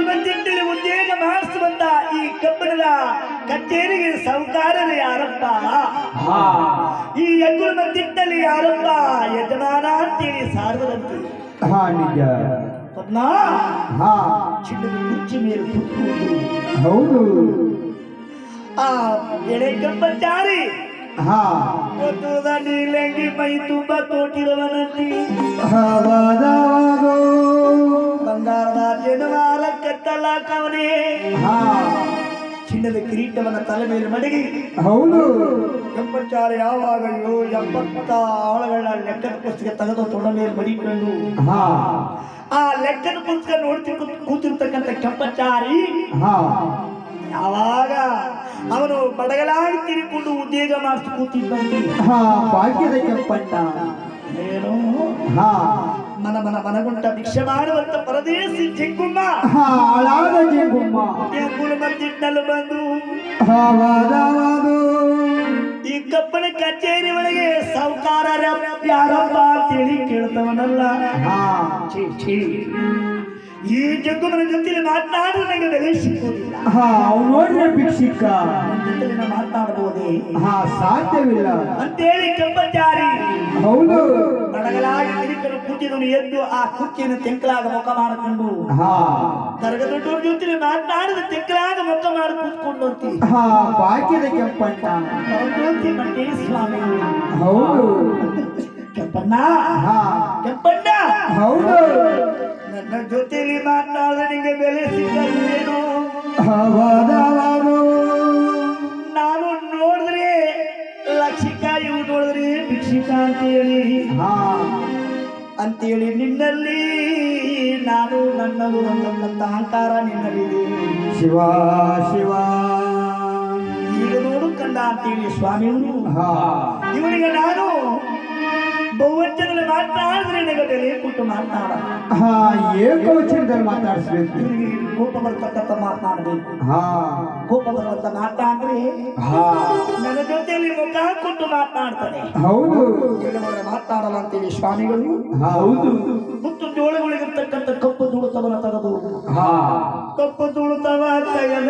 ಅಂಗುಲಮಂದಿಟ್ಟಲ್ಲಿ ಉದ್ಯೋಗ ಮಾಡಿಸುವಂತ ಈ ಕಬ್ಬಣದ ಕಚೇರಿಗೆ ಸಾಹುಕಾರರು ಯಾರಪ್ಪ? ಈ ಅಂಗುಲಮಂದಿಟ್ಟಲ್ಲಿ ಯಾರಪ್ಪ ಯಜಮಾನ ಅಂತೇಳಿ ಸಾರದಂತೆ ನಿಜ ಚಿನ್ನದ ಕುರ್ಚಿ ಮೇಲೆ ಕೂತ್ಕೊಂಡು ಹೌದು ಆ ಎಳೆ ಕಬ್ಬಚಾರಿ ಗೊತ್ತದ ನೀಲಂಗಿ ಮೈ ತುಂಬ ತೋಟಿರುವನಂತಿ ಬಂಗಾರದ ಜನವಾರ ಕತ್ತಲ ಕವನೆ ಚಿನ್ನದ ಕಿರೀಟವನ್ನ ತಲೆ ಮೇಲೆ ಮಡಗಿ ಹೌದು ಕಬ್ಬಚಾರಿ ಯಾವಾಗ 70 ಆಳುಗಳ ಲೆಕ್ಕದ ಪುಸ್ತಕ ತೆಗೆದು ತೊಡ ಮೇಲೆ ಮಡಿಕೊಂಡು ಆ ಲೆಕ್ಕದ ಪುಸ್ತಕ ನೋಡ್ತಿ ಕೂತಿರ್ತಕ್ಕಂಥ ಕಬ್ಬಚಾರಿ ಯಾವಾಗ ಅವನು ಬಡಗಲಾಗಿ ತಿರುಗಿಕೊಂಡು ಉದ್ಯೋಗ ಮಾಡಿಸಿ ಕೂತಿದ್ದಂತೆ ಭಾಗ್ಯದ ಕೆಂಪಣ್ಣ ಏನು ಮನಗುಂಟ ಭಿಕ್ಷೆ ಮಾಡುವಂತ ಪರದೇಶಿ ಜಂಗುಮ್ಮ ಹಾಳಾದ ಜಂಗುಮ್ಮ ಅಂಗುಲಮಂದಿಟ್ಟಲು ಬಂದು ಈ ಕಬ್ಬಣ ಕಚೇರಿ ಒಳಗೆ ಸಾಹುಕಾರ ಯಾರಪ್ಪ ಅಂತೇಳಿ ಕೇಳ್ತವನಲ್ಲ. ಈ ಜಂಗುಮನ ಜೊತೆಲಿ ಮಾತನಾಡಿದ್ರೆ ನನಗೆ ಬೆಲೆ ಸಿಕ್ಕುವುದಿಲ್ಲ. ನೋಡ್ರೆ ಭಿಕ್ಷಿಕ ಜೊತೆಲಿನ ಮಾತನಾಡಬಹುದೇ? ಸಾಧ್ಯವಿಲ್ಲ ಅಂತೇಳಿ ಕಬ್ಬಚಾರಿ ಹೌದು ಬಡಗಲಾಗಿ ತಿರುಕಲು ಕೂತಿದನು ಎದ್ದು ಆ ಕುಕ್ಕಿಯನ್ನು ತೆಂಕಲಾಗ ಮುಖ ಮಾಡಿಕೊಂಡು ದರ್ಗ ದೊಡ್ಡವ್ರ ಜೊತೆ ಮಾತನಾಡಿದ ತೆಂಕಲಾಗ ಮುಖ ಮಾಡಿ ಕೂತ್ಕೊಂಡು ಅಂತಿ ಭಾಗ್ಯದ ಕೆಂಪಣ್ಣ ಮಂಟೇ ಸ್ವಾಮಿ ಹೌದು ಕೆಂಪಣ್ಣ ಕೆಂಪಣ್ಣ ಹೌದು ನನ್ನ ಜೊತೆಲಿ ಮಾತನಾಡಿದ ನಿಂಗೆ ಬೆಲೆ ಸಿಕ್ಕಲ್ವೇನೋ? ನಾನು ನೋಡಿದ್ರೆ ಲಕ್ಷಿಕ ಇವು ನೋಡಿದ್ರೆ ಭಿಕ್ಷಿಕ ಅಂತೇಳಿ ನಿನ್ನಲ್ಲಿ ನಾನು ನನ್ನದು ಅಂತಕ್ಕಂಥ ಅಹಂಕಾರ ನಿನ್ನಲ್ಲಿದೆ. ಶಿವ ಶಿವ ಈಗ ನೋಡು ಕಂಡ ಅಂತೇಳಿ ಸ್ವಾಮಿಯವರು ಇವನಿಗೆ ನಾನು ಬಹುವಚನದಲ್ಲಿ ಮಾತನಾಡಿದ್ರೆ ನನಗೆ ಬೆಲೆ ಕೊಟ್ಟು ಮಾತನಾಡ ಏಕವಚನದಲ್ಲಿ ಮಾತಾಡಿಸ್ಬೇಕು. ಇವನಿಗೆ ಕೋಪ ಬರ್ತಕ್ಕಂಥ ಮಾತನಾಡಬೇಕು. ಕೋಪ ಬರುವಂತ ಮಾತಾಡ್ರೆ ನನ್ನ ಜೊತೆಯಲ್ಲಿ ಮುಖ ಕೊಟ್ಟು ಮಾತನಾಡ್ತಾನೆ. ಹೌದು ಮಾತನಾಡಲ್ಲ ಅಂತೇಳಿ ಸ್ವಾಮಿಗಳು ಹೌದು ಮುತ್ತು ಜೋಳಗಳಿಗಿರ್ತಕ್ಕಂಥ ಕಪ್ಪು ತುಳುತವನ್ನ ತೆಗೆದು ಕಪ್ಪು ತುಳುತವ ತೆಗೆದ